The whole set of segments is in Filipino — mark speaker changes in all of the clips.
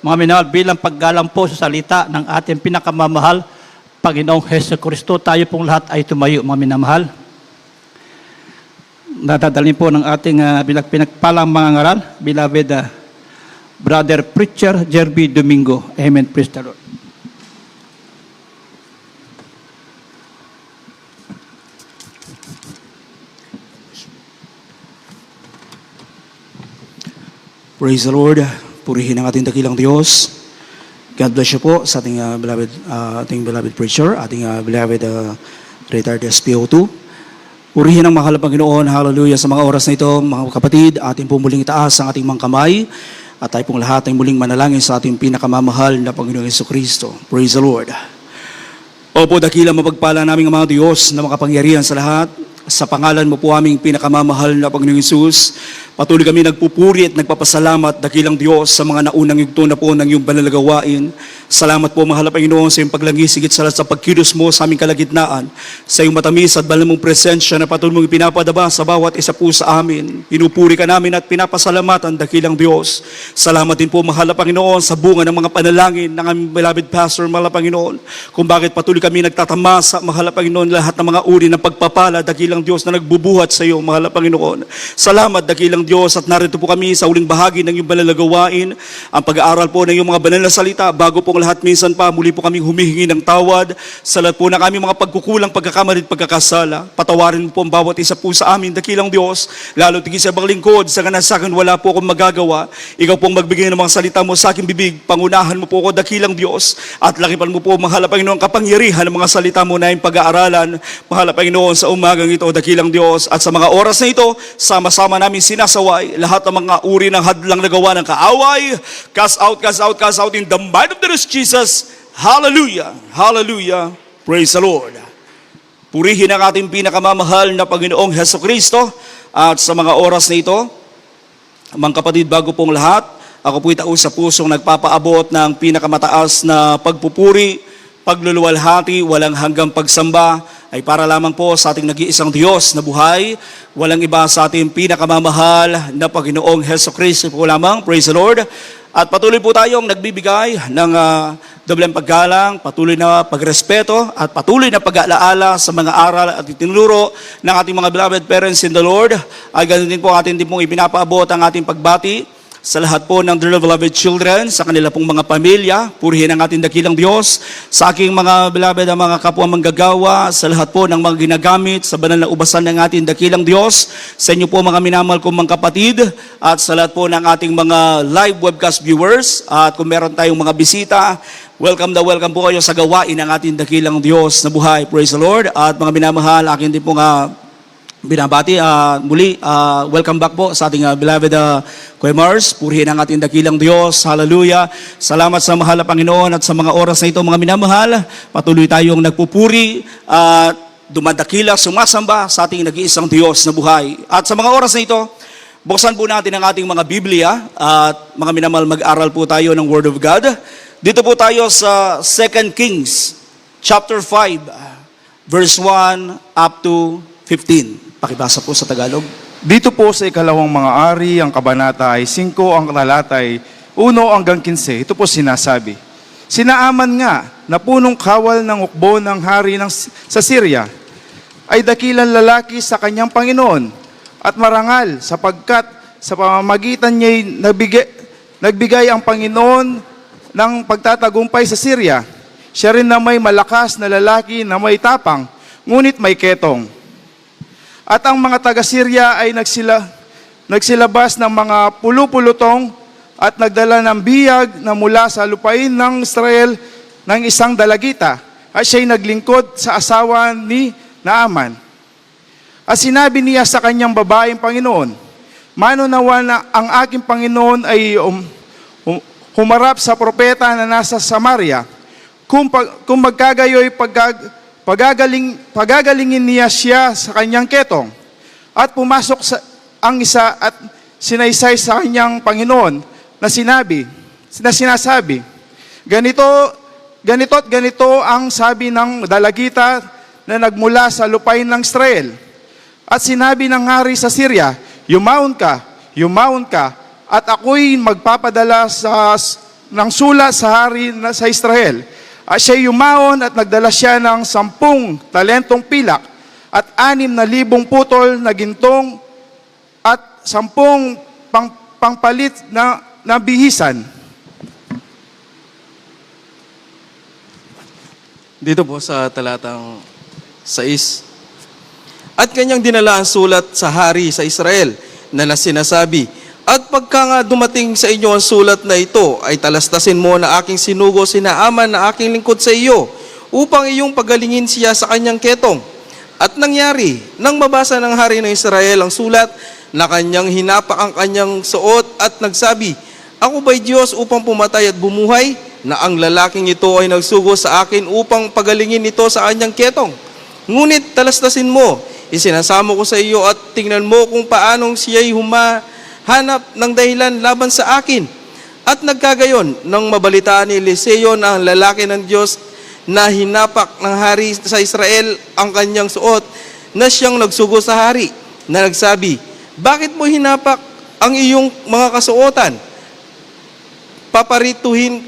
Speaker 1: mga minahal, bilang paggalang po sa salita ng ating pinakamamahal, Panginoong Hesus Kristo, tayo pong lahat ay tumayo, mga minamahal. Nadadalhin po ng ating pinagpalang mga ngaral, beloved Brother Preacher Jerby Domingo. Amen. Praise the Lord.
Speaker 2: Praise the Lord. Purihin ang ating dakilang Diyos. God bless you po sa ating beloved preacher, ating beloved retired SPO2. Purihin ang mahal na Panginoon. Hallelujah. Sa mga oras na ito, mga kapatid, ating po muling itaas ang ating mga kamay at tayo pong lahat ay muling manalangin sa ating pinakamamahal na Panginoong Jesucristo. Praise the Lord. Opo, dakilang mapagpala naming mga Diyos na makapangyarihan sa lahat. Sa pangalan mo po aming pinakamamahal na Panginoong Hesus, patuloy kami nagpupuri at nagpapasalamat, dakilang Diyos, sa mga naunang yugto na po ng iyong banalagawain. Salamat po, mahal na Panginoon, sa iyong paglangis, higit sa lahat sa pagkilos mo sa aming kalagitnaan, sa iyong matamis at banal mong presensya na patuloy mong ipinapadaba sa bawat isa po sa amin. Pinupuri ka namin at pinapasalamatan, dakilang Diyos. Salamat din po, mahal na Panginoon, sa bunga ng mga panalangin ng aming beloved pastor, mahal na Panginoon, kung bakit patuloy kami nagtatamasa, mahal na Panginoon, lahat ng mga uri ng pagpapala, dakilang Diyos na nagbubuhat sa iyo, mahal na Panginoon. Salamat, dakilang Diyos, at narito po kami sa uling bahagi ng iyong banal na gawain, ang pag-aaral po ng iyong mga banal na salita. Bago pong lahat, minsan pa, muli po kami humihingi ng tawad sa lahat po ng aming mga pagkukulang, pagkakamali at pagkakasala. Patawarin mo po ang bawat isa po sa amin, dakilang Diyos, lalo tigil sa ibang lingkod, sa kanasakan wala po akong magagawa. Ikaw pong magbigay ng mga salita mo sa aking bibig, pangunahan mo po ako, dakilang Diyos, at lakipan mo po, mahal na Panginoon, kapangyarihan ng mga salita mo na yung pag-aaralan, mahal na Panginoon, sa umagang ito, dakilang Diyos, at sa mga oras na ito, sama-sama namin sinasaway lahat ng mga uri ng hadlang nagawa ng kaaway. Cast out, cast out, cast out in the might of the Lord Jesus. Hallelujah, hallelujah, praise the Lord. Purihin ang ating pinakamamahal na Panginoong Jesucristo. At sa mga oras na ito, mga kapatid, bago pong lahat, ako po'y taos sa pusong nagpapaabot ng pinakamataas na pagpupuri, pagluluwalhati, walang hanggang pagsamba, ay para lamang po sa ating nag-iisang Diyos na buhay, walang iba sa ating pinakamamahal na Panginoong Jesucristo po lamang. Praise the Lord. At patuloy po tayong nagbibigay ng dobleng paggalang, patuloy na pagrespeto, at patuloy na pag-aalaala sa mga aral at itinuluro ng ating mga beloved parents in the Lord. Ay ganun din po atin din pong ipinapaabot ang ating pagbati sa lahat po ng dear beloved children, sa kanila pong mga pamilya. Purihin ang ating dakilang Diyos, sa aking mga beloved na mga kapwa manggagawa, sa lahat po ng mga ginagamit sa banal na ubasan ng ating dakilang Diyos, sa inyo po mga minamahal kong mga kapatid, at sa lahat po ng ating mga live webcast viewers, at kung meron tayong mga bisita, welcome po kayo sa gawain ng ating dakilang Diyos na buhay. Praise the Lord. At mga minamahal, akin din po binabati, muli, welcome back po sa ating beloved Kuya Mars. Purihin ang ating dakilang Diyos. Hallelujah. Salamat sa mahal na Panginoon, at sa mga oras na ito, mga minamahal, patuloy tayong nagpupuri at dumadakila, sumasamba sa ating nag-iisang Diyos na buhay. At sa mga oras na ito, buksan po natin ang ating mga Biblia, at mga minamahal, mag-aral po tayo ng Word of God. Dito po tayo sa 2 Kings chapter 5, verse 1 up to 15. Pakibasa po sa Tagalog.
Speaker 3: Dito po sa ikalawang mga ari, ang kabanata ay 5, ang talatay 1 hanggang 15. Ito po sinasabi. Sinaaman nga na punong kawal ng ukbo ng hari sa Syria ay dakilang lalaki sa kanyang Panginoon at marangal, sapagkat sa pamamagitan niya'y nagbigay ang Panginoon ng pagtatagumpay sa Syria. Siya rin na may malakas na lalaki na may tapang, ngunit may ketong. At ang mga taga-Syria ay nagsilabas ng mga pulupulutong at nagdala ng biyag na mula sa lupain ng Israel ng isang dalagita, at siya'y naglingkod sa asawa ni Naaman. At sinabi niya sa kanyang babaeng Panginoon, mano nawa na ang aking Panginoon ay humarap sa propeta na nasa Samaria, kung magkagayoy pagagalingin niya siya sa kanyang ketong. At pumasok ang isa at sinaysay sa kanyang Panginoon na sinasabi, ganito ang sabi ng dalagita na nagmula sa lupain ng Israel. At sinabi ng hari sa Syria, yumaon ka, at ako'y magpapadala ng sulat sa hari sa Israel. At siya yumaon at nagdala siya ng 10 talentong pilak at 6,000 putol na gintong at 10 pangpalit na bihisan.
Speaker 4: Dito po sa talatang 6. At kanyang dinala ang sulat sa hari sa Israel na sinasabi, at pagka nga dumating sa inyo ang sulat na ito, ay talastasin mo na aking sinugo sina Aman na aking lingkod sa iyo, upang iyong pagalingin siya sa kanyang ketong. At nangyari, nang mabasa ng hari ng Israel ang sulat, na kanyang hinapak ang kanyang suot at nagsabi, ako ba'y Diyos upang pumatay at bumuhay, na ang lalaking ito ay nagsugo sa akin upang pagalingin ito sa kanyang ketong. Ngunit talastasin mo, isinasamo ko sa iyo at tingnan mo kung paanong siya'y humahanap ng dahilan laban sa akin. At nagkagayon, nang mabalitaan ni Eliseo na ang lalaki ng Diyos na hinapak ng hari sa Israel ang kanyang suot, na siyang nagsugo sa hari, na nagsabi, bakit mo hinapak ang iyong mga kasuotan? Paparituhin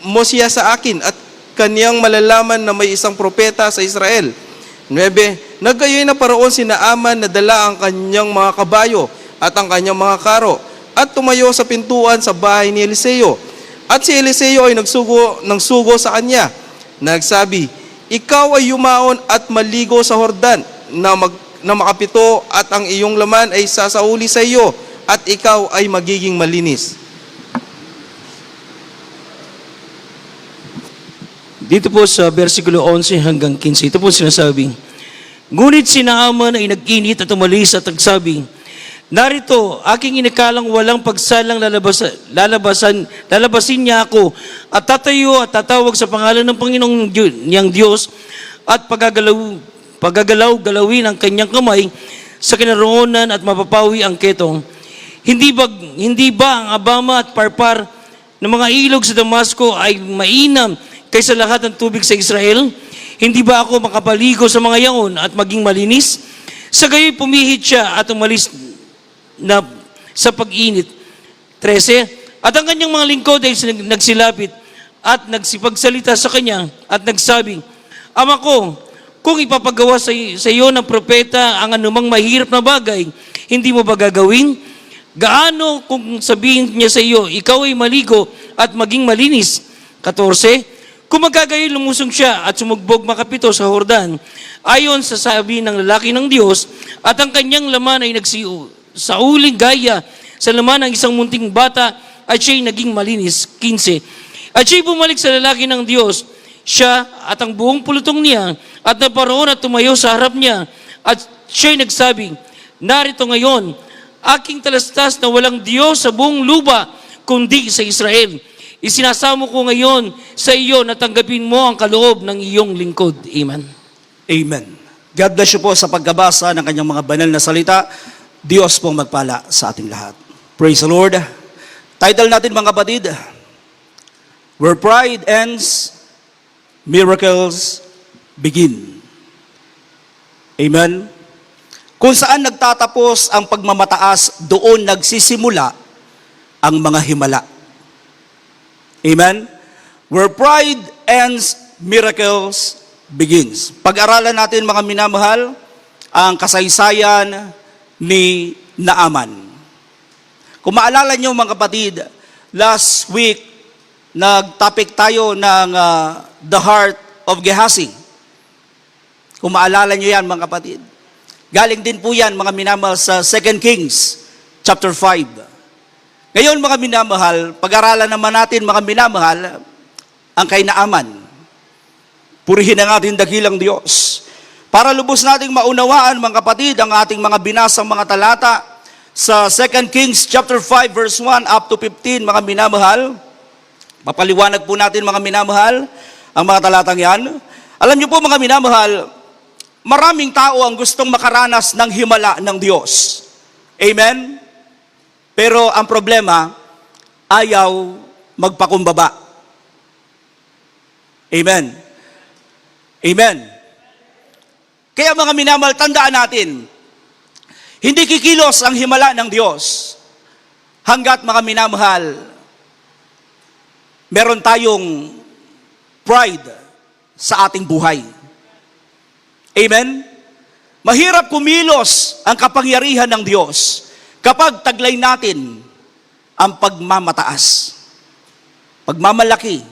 Speaker 4: mo siya sa akin at kaniyang malalaman na may isang propeta sa Israel. 9. Naggayoy na paraon sina Aman na dala ang kanyang mga kabayo at ang kanyang mga karo at tumayo sa pintuan sa bahay ni Eliseo. At si Eliseo ay nagsugo sa kanya. Nagsabi, ikaw ay yumaon at maligo sa Hordan na makapito at ang iyong laman ay sasauli sa iyo at ikaw ay magiging malinis.
Speaker 5: Dito po sa versikulo 11 hanggang 15, ito po sinasabi, ngunit si Naaman ay nag-init at umalis at nagsabi, narito, aking inakalang walang pagsalang lalabasin niya ako at tatayo at tatawag sa pangalan ng Panginoong niyang Diyos at pagagalaw-galawin ang kanyang kamay sa kinaroonan at mapapawi ang ketong. Hindi ba ang abama at parpar ng mga ilog sa Damasco ay mainam kaysa lahat ng tubig sa Israel? Hindi ba ako makapaligo sa mga yaon at maging malinis? Sa gayoy pumihit siya at umalis na sa pag-init. 13. At ang kanyang mga lingkod ay nagsilapit at nagsipagsalita sa kanya at nagsabi, ama ko, kung ipapagawa sa iyo ng propeta ang anumang mahirap na bagay, hindi mo ba gagawin? Gaano kung sabihin niya sa iyo, ikaw ay maligo at maging malinis? 14. Kung magagayon, lumusong siya at sumugbog makapito sa Hordan, ayon sa sabi ng lalaki ng Diyos, at ang kanyang laman ay nagsauling gaya sa laman ng isang munting bata, at siya'y naging malinis. 15. At siya'y bumalik sa lalaki ng Diyos, siya at ang buong pulutong niya, at naparoon at tumayo sa harap niya, at siya'y nagsabi, narito ngayon, aking talastas na walang Diyos sa buong lupa, kundi sa Israel. Isinasamo ko ngayon sa iyo na tanggapin mo ang kaloob ng iyong lingkod. Amen.
Speaker 2: Amen. God bless you po sa pagkabasa ng kanyang mga banal na salita. Diyos pong magpala sa ating lahat. Praise the Lord. Title natin mga kapatid, Where Pride Ends, Miracles Begin. Amen. Kung saan nagtatapos ang pagmamataas, doon nagsisimula ang mga himala. Amen? Where pride ends, miracles begins. Pag-aralan natin mga minamahal, ang kasaysayan ni Naaman. Kung maalala nyo mga kapatid, last week, nag-topic tayo ng the heart of Gehazi. Kung maalala nyo yan mga kapatid. Galing din po yan mga minamahal sa 2 Kings chapter 5. Ngayon mga minamahal, pag-aralan naman natin mga minamahal, ang kay Naaman. Purihin ang ating dakilang Diyos. Para lubos nating maunawaan mga kapatid, ang ating mga binasang mga talata sa 2 Kings chapter 5 verse 1 up to 15 mga minamahal. Papaliwanag po natin mga minamahal ang mga talatang yan. Alam niyo po mga minamahal, maraming tao ang gustong makaranas ng himala ng Diyos. Amen? Pero ang problema, ayaw magpakumbaba. Amen. Amen. Kaya mga minamahal, tandaan natin, hindi kikilos ang himala ng Diyos hanggat mga minamahal,
Speaker 6: meron tayong pride sa ating buhay. Amen? Mahirap kumilos ang kapangyarihan ng Diyos kapag taglay natin ang pagmamataas, pagmamalaki.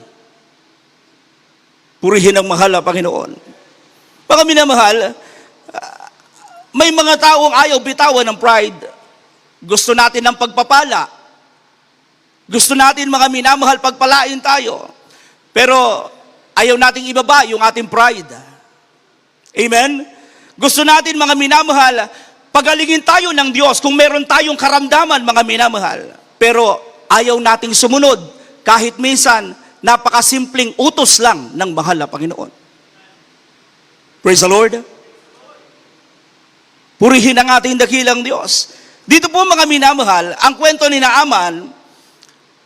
Speaker 6: Purihin ang mahal na Panginoon. Mga minamahal, may mga taong ayaw bitawan ng pride. Gusto natin ng pagpapala. Gusto natin, mga minamahal, pagpalain tayo. Pero ayaw nating ibaba yung ating pride. Amen? Gusto natin, mga minamahal, pagalingin tayo ng Diyos kung meron tayong karamdaman, mga minamahal. Pero ayaw nating sumunod kahit minsan napakasimpleng utos lang ng mahal na Panginoon. Praise the Lord. Purihin ang ating dakilang Diyos. Dito po, mga minamahal, ang kwento ni Naaman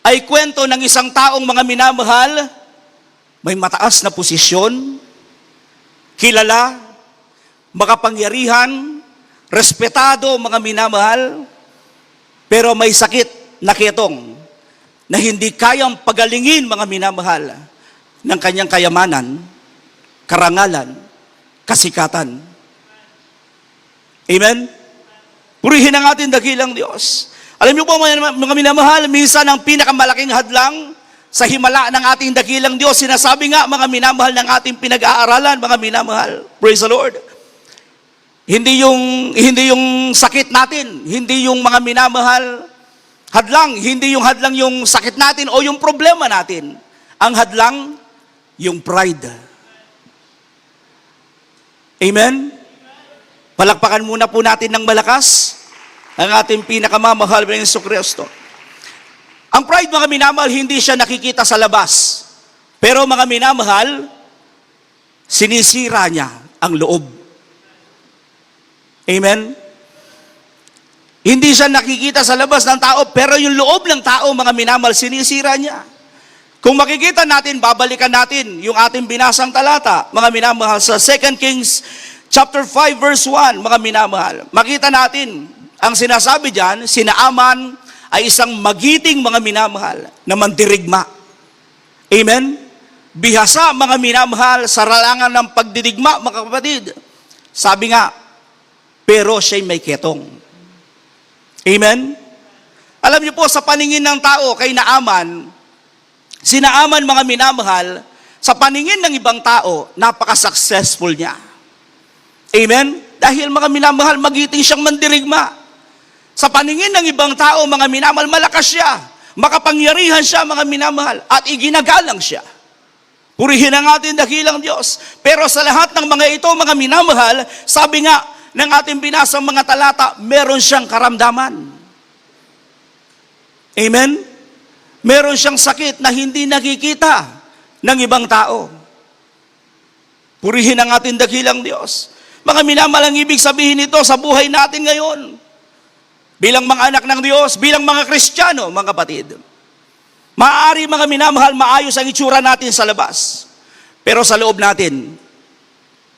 Speaker 6: ay kwento ng isang taong, mga minamahal, may mataas na posisyon, kilala, makapangyarihan, respetado, mga minamahal, pero may sakit na ketong na hindi kayang pagalingin, mga minamahal, ng kanyang kayamanan, karangalan, kasikatan. Amen? Purihin ang ating dakilang Diyos. Alam niyo po, mga minamahal, minsan ang pinakamalaking hadlang sa himala ng ating dakilang Diyos, sinasabi nga, mga minamahal, ng ating pinag-aaralan, mga minamahal. Praise the Lord. Hindi yung sakit natin, hindi yung, mga minamahal, hadlang, hindi yung hadlang yung sakit natin o yung problema natin. Ang hadlang, yung pride. Amen? Palakpakan muna po natin ng malakas ang ating pinakamamahal na Jesucristo. Ang pride, mga minamahal, hindi siya nakikita sa labas. Pero, mga minamahal, sinisira niya ang loob. Amen? Hindi siya nakikita sa labas ng tao, pero yung loob ng tao, mga minamahal, sinisira niya. Kung makikita natin, babalikan natin yung ating binasang talata, mga minamahal, sa 2 Kings chapter 5 verse 1, mga minamahal. Makita natin, ang sinasabi diyan, si Naaman ay isang magiting, mga minamahal, na mandirigma. Amen? Bihasa, mga minamahal, sa ralangan ng pagdidigma, mga kapatid. Sabi nga, pero siya'y may ketong. Amen? Alam niyo po, sa paningin ng tao kay Naaman, si Naaman, mga minamahal, sa paningin ng ibang tao, napaka-successful niya. Amen? Dahil, mga minamahal, magiting siyang mandirigma. Sa paningin ng ibang tao, mga minamahal, malakas siya. Makapangyarihan siya, mga minamahal, at iginagalang siya. Purihin ang ating dakilang Diyos. Pero sa lahat ng mga ito, mga minamahal, sabi nga, ng ating binasang mga talata, meron siyang karamdaman. Amen? Meron siyang sakit na hindi nakikita ng ibang tao. Purihin ang ating dakilang Diyos. Mga minamahal, ang ibig sabihin nito sa buhay natin ngayon, bilang mga anak ng Diyos, bilang mga Kristiyano, mga kapatid, maaari, mga minamahal, maayos ang itsura natin sa labas. Pero sa loob natin,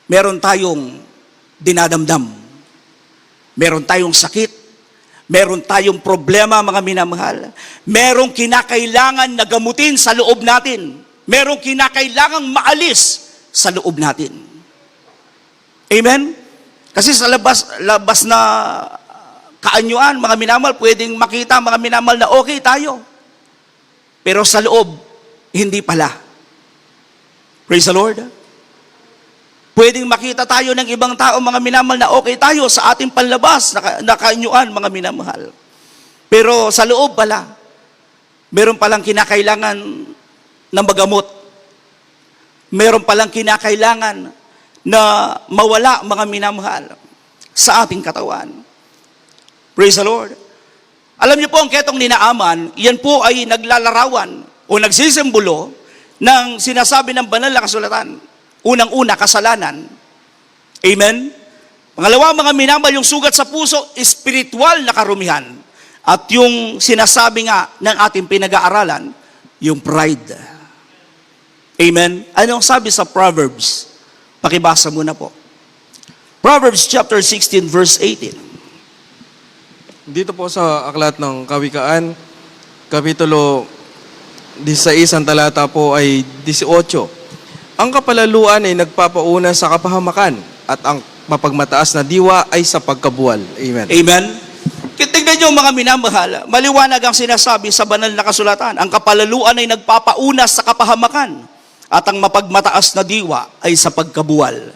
Speaker 6: meron tayong dinadamdam. Meron tayong sakit. Meron tayong problema, mga minamahal. Merong kinakailangan na gamutin sa loob natin. Merong kinakailangang maalis sa loob natin. Amen? Kasi sa labas na kaanyuan, mga minamahal, pwedeng makita, mga minamahal, na okay tayo. Pero sa loob, hindi pala. Praise the Lord. Pwedeng makita tayo ng ibang tao, mga minamahal, na okay tayo sa ating panlabas na kaanyuan, mga minamahal. Pero sa loob pala, meron palang kinakailangan na magamot. Meron palang kinakailangan na mawala, mga minamahal, sa ating katawan. Praise the Lord. Alam niyo po, ang ketong ni Naaman, yan po ay naglalarawan o nagsisimbolo ng sinasabi ng banal na kasulatan. Unang-una, kasalanan. Amen? Pangalawa, mga minamahal, yung sugat sa puso, espiritual na karumihan. At yung sinasabi nga ng ating pinag-aaralan, yung pride. Amen? Anong sabi sa Proverbs? Pakibasa muna po. Proverbs chapter 16 verse 18.
Speaker 4: Dito po sa aklat ng Kawikaan, Kapitulo 16 ang talata po ay 18. Ang kapalaluan ay nagpapauna sa kapahamakan at ang mapagmataas na diwa ay sa pagkabuwal. Amen.
Speaker 6: Amen? Tignan nyo mga minamahal, maliwanag ang sinasabi sa banal na kasulatan. Ang kapalaluan ay nagpapauna sa kapahamakan at ang mapagmataas na diwa ay sa pagkabuwal.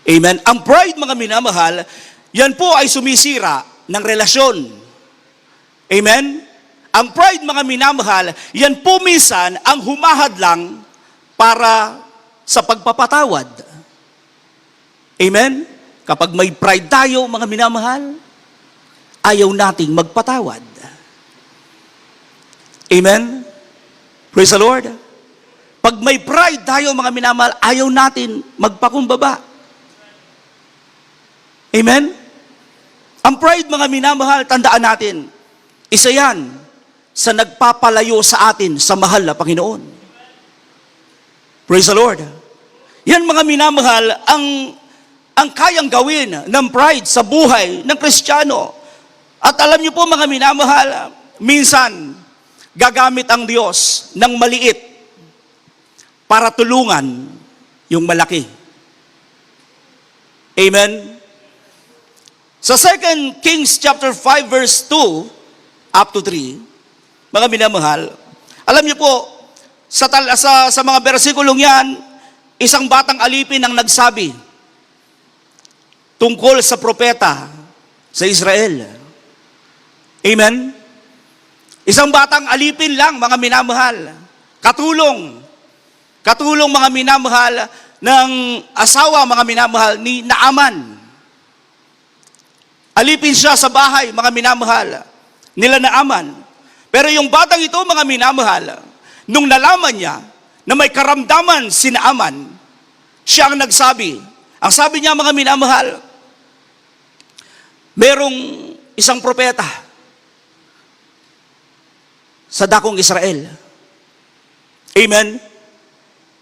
Speaker 6: Amen? Ang pride, mga minamahal, yan po ay sumisira ng relasyon. Amen? Ang pride, mga minamahal, yan po minsan ang humahadlang para sa pagpapatawad. Amen? Kapag may pride tayo, mga minamahal, ayaw nating magpatawad. Amen? Praise the Lord. Pag may pride tayo, mga minamahal, ayaw natin magpakumbaba. Amen? Ang pride, mga minamahal, tandaan natin, isa yan sa nagpapalayo sa atin sa mahal na Panginoon. Praise the Lord. Yan, mga minamahal, ang kayang gawin ng pride sa buhay ng Kristiyano. At alam niyo po, mga minamahal, minsan gagamit ang Diyos ng maliit para tulungan yung malaki. Amen? Sa 2 Kings chapter 5 verse 2 up to 3, mga minamahal, alam niyo po, sa mga bersikulong yan, isang batang alipin ang nagsabi tungkol sa propeta sa Israel. Amen? Isang batang alipin lang, mga minamahal. Katulong mga minamahal ng asawa, mga minamahal, ni Naaman. Alipin siya sa bahay, mga minamahal, nila Naaman. Pero yung batang ito, mga minamahal, nung nalaman niya na may karamdaman si Naaman, siya ang nagsabi. Ang sabi niya, mga minamahal, merong isang propeta sa dakong Israel. Amen?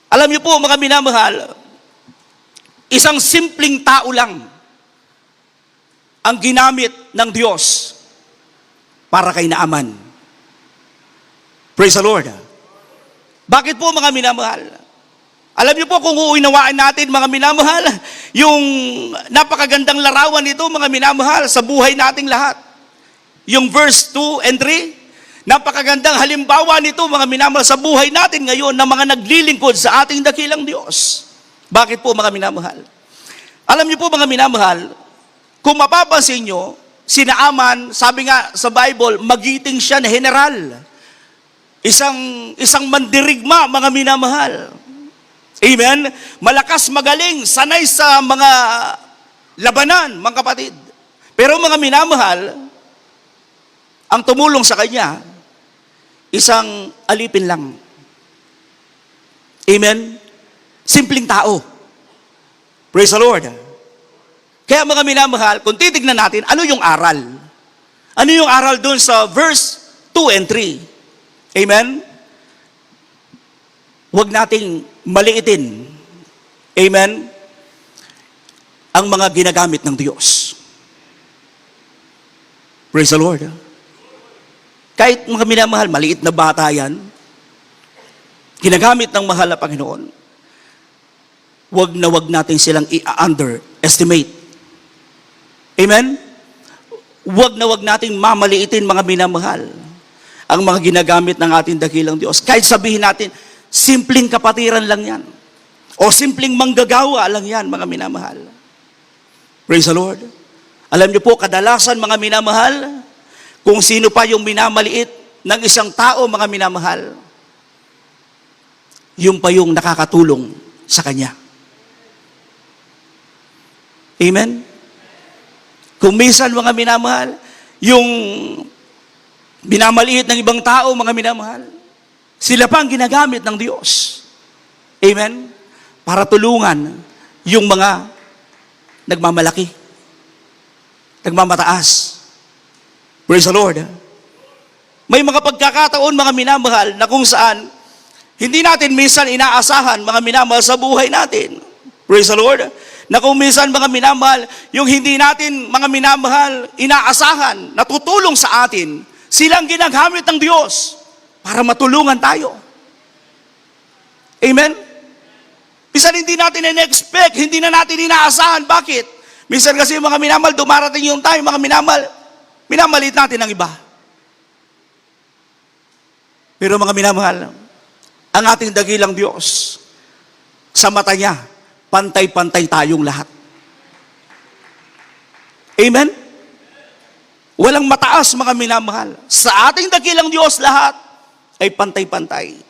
Speaker 6: Alam niyo po, mga minamahal, isang simpleng tao lang ang ginamit ng Diyos para kay Naaman. Praise the Lord. Bakit po, mga minamahal? Alam niyo po, kung uunawain natin, mga minamahal, yung napakagandang larawan nito, mga minamahal, sa buhay nating lahat. Yung verse 2 and 3, napakagandang halimbawa nito, mga minamahal, sa buhay natin ngayon na mga naglilingkod sa ating dakilang Diyos. Bakit po, mga minamahal? Alam niyo po, mga minamahal, kung mapapansin niyo, si Naaman, sabi nga sa Bible, magiting siya na general. Isang mandirigma, mga minamahal. Amen? Malakas, magaling, sanay sa mga labanan, mga kapatid. Pero mga minamahal, ang tumulong sa kanya, isang alipin lang. Amen? Simpleng tao. Praise the Lord. Kaya mga minamahal, kung titignan natin, ano yung aral? Ano yung aral dun sa verse 2 and 3? Amen? Huwag nating maliitin. Amen? Ang mga ginagamit ng Diyos. Praise the Lord. Kahit mga minamahal, maliit na bata yan, ginagamit ng mahal na Panginoon, wag natin silang i-underestimate. Amen? Wag nating mamaliitin, mga minamahal, ang mga ginagamit ng ating dakilang Diyos. Kahit sabihin natin, simpleng kapatiran lang yan. O simpleng manggagawa lang yan, mga minamahal. Praise the Lord. Alam niyo po, kadalasan, mga minamahal, kung sino pa yung minamaliit ng isang tao, mga minamahal, yung pa yung nakakatulong sa kanya. Amen? Kung minsan, mga minamahal, yung minamaliit ng ibang tao, mga minamahal, sila pa ang ginagamit ng Diyos. Amen? Para tulungan yung mga nagmamalaki, nagmamataas. Praise the Lord. May mga pagkakataon, mga minamahal, na kung saan hindi natin minsan inaasahan, mga minamahal, sa buhay natin. Praise the Lord. Na kung minsan, mga minamahal, yung hindi natin, mga minamahal, inaasahan, natutulong sa atin, silang ginagamit ng Diyos para matulungan tayo. Amen? Minsan hindi natin in-expect, hindi na natin inaasahan. Bakit? Minsan kasi mga minamahal, dumarating yung time, mga minamahal, minamalit natin ang iba. Pero mga minamahal, ang ating dakilang Diyos, sa mata niya, pantay-pantay tayong lahat. Amen? Walang mataas, mga minamahal. Sa ating dakilang Diyos, lahat ay pantay-pantay.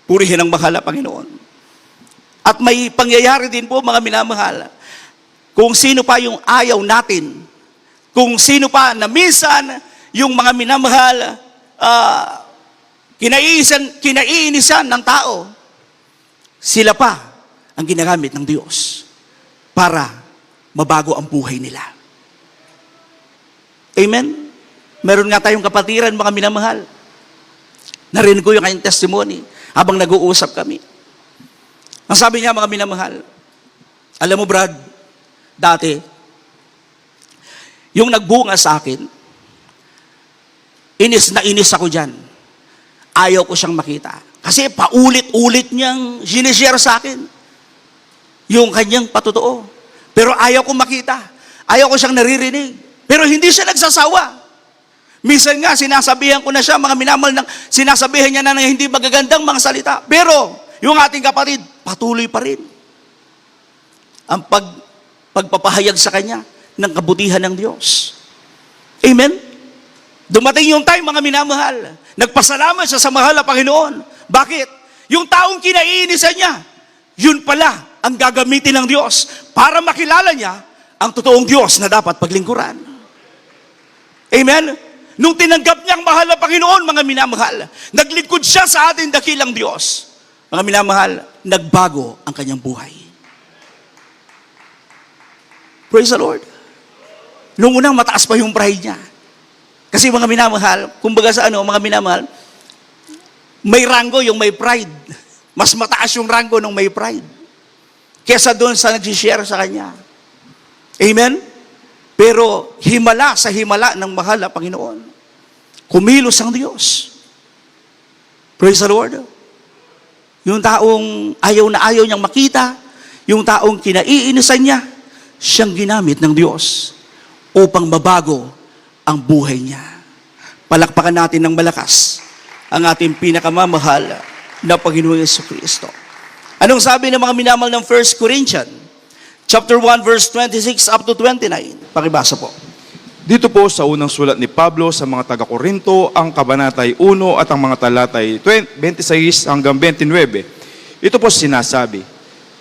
Speaker 6: Purihin ang mahal na Panginoon. At may pangyayari din po, mga minamahal, kung sino pa yung ayaw natin, kung sino pa na minsan yung mga minamahal, kinaiinisan ng tao, sila pa ang ginagamit ng Diyos para mabago ang buhay nila. Amen? Meron nga tayong kapatiran, mga minamahal. Narinig ko yung kanyang testimony habang nag-uusap kami. Ang sabi niya, mga minamahal, alam mo Brad, dati, yung nagbunga sa akin, inis na inis ako dyan. Ayaw ko siyang makita. Kasi paulit-ulit niyang sinishare sa akin yung kanyang patotoo. Pero ayaw ko makita. Ayaw ko siyang naririnig. Pero hindi siya nagsasawa. Minsan nga, sinasabihan ko na siya, mga minamahal, sinasabihan niya na ng hindi magagandang mga salita. Pero, yung ating kapatid, patuloy pa rin ang pagpapahayag sa kanya ng kabutihan ng Diyos. Amen? Dumating yung time, mga minamahal, nagpasalamat siya sa mahal na Panginoon. Bakit? Yung taong kinaiinisan niya, yun pala ang gagamitin ng Diyos para makilala niya ang totoong Diyos na dapat paglingkuran. Amen? Nung tinanggap niya ang mahal na Panginoon, mga minamahal, naglingkod siya sa ating dakilang Diyos. Mga minamahal, nagbago ang kanyang buhay. Praise the Lord. Nung unang mataas pa yung pride niya. Kasi mga minamahal, kumbaga sa mga minamahal, may rango yung may pride. Mas mataas yung rango nung may pride. Kesa doon sa nag-share sa kanya. Amen? Pero himala sa himala ng mahal na Panginoon. Kumilos ang Diyos. Praise the Lord. Yung taong ayaw na ayaw niyang makita, yung taong kinaiinisan niya, siyang ginamit ng Diyos upang mabago ang buhay niya. Palakpakan natin ng malakas ang ating pinakamamahal na Panginoong Jesucristo. Anong sabi ng mga minamahal ng 1 Corinthians? Chapter 1, verse 26 up to 29. Pakibasa po.
Speaker 3: Dito po sa unang sulat ni Pablo sa mga taga-Korinto, ang kabanatay 1 at ang mga talatay 26 hanggang 29. Ito po sinasabi,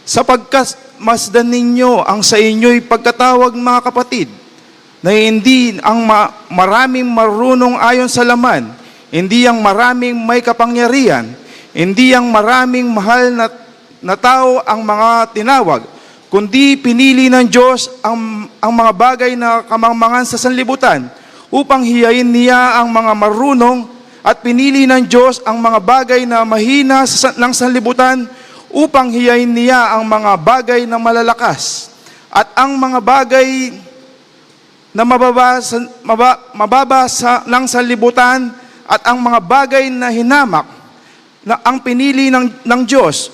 Speaker 3: sapagkat masdan ninyo ang sa inyo'y pagkatawag, mga kapatid, na hindi ang maraming marunong ayon sa laman, hindi ang maraming may kapangyarihan, hindi ang maraming mahal na tao ang mga tinawag, kundi pinili ng Diyos ang mga bagay na kamangmangan sa sanlibutan upang hiyain niya ang mga marunong, at pinili ng Diyos ang mga bagay na mahina ng sanlibutan upang hiyain niya ang mga bagay na malalakas, at ang mga bagay na mababa ng sanlibutan at ang mga bagay na hinamak na ang pinili ng Diyos.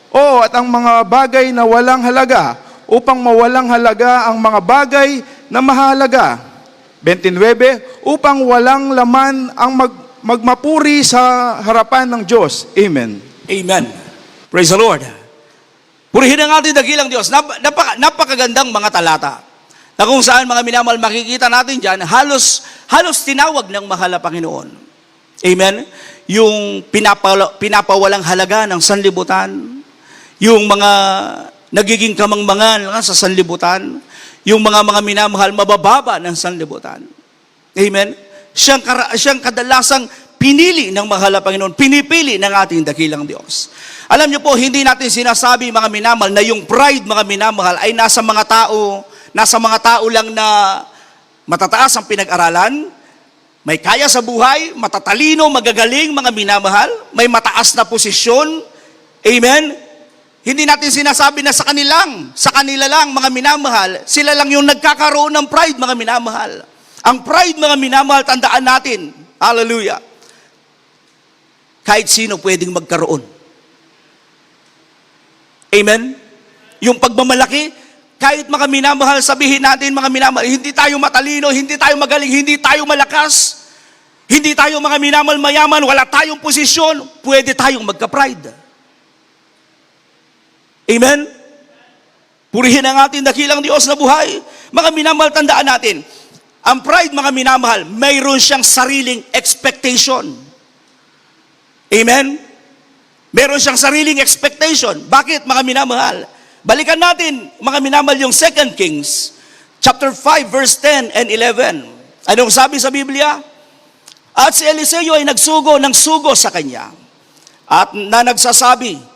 Speaker 3: At ang mga bagay na walang halaga upang mawalang halaga ang mga bagay na mahalaga. 29, upang walang laman ang magmapuri sa harapan ng Diyos. Amen.
Speaker 6: Amen. Praise the Lord. Purihin ang ating dakilang Diyos. Napakagandang mga talata. Na kung saan, mga minamahal, makikita natin dyan, halos tinawag ng mahal na Panginoon. Amen? Yung pinapawalang halaga ng sanlibutan, yung mga nagiging kamangmangan sa sanlibutan, yung mga minamahal, mabababa ng sanlibutan. Amen? Siyang kadalasang pinili ng mahal na Panginoon, pinipili ng ating dakilang Diyos. Alam niyo po, hindi natin sinasabi, mga minamahal, na yung pride, mga minamahal, ay nasa mga tao lang na matataas ang pinag-aralan, may kaya sa buhay, matatalino, magagaling, mga minamahal, may mataas na posisyon. Amen? Hindi natin sinasabi na sa kanila lang, mga minamahal, sila lang yung nagkakaroon ng pride, mga minamahal. Ang pride, mga minamahal, tandaan natin, hallelujah, kahit sino pwedeng magkaroon Amen? Yung pagmamalaki, kahit mga minamahal, sabihin natin mga minamahal, hindi tayo matalino, hindi tayo magaling, hindi tayo malakas, hindi tayo mga minamahal mayaman, wala tayong posisyon, pwede tayong magka-pride. Amen? Purihin ang ating dakilang Diyos na buhay. Mga minamahal, tandaan natin, ang pride, mga minamahal, mayroon siyang sariling expectation. Amen? Meron siyang sariling expectation. Bakit, mga minamahal? Balikan natin, mga minamahal, yung 2 Kings, chapter 5, verse 10 and 11. Anong sabi sa Biblia? At si Eliseo ay nagsugo ng sugo sa kanya, at na nagsasabi,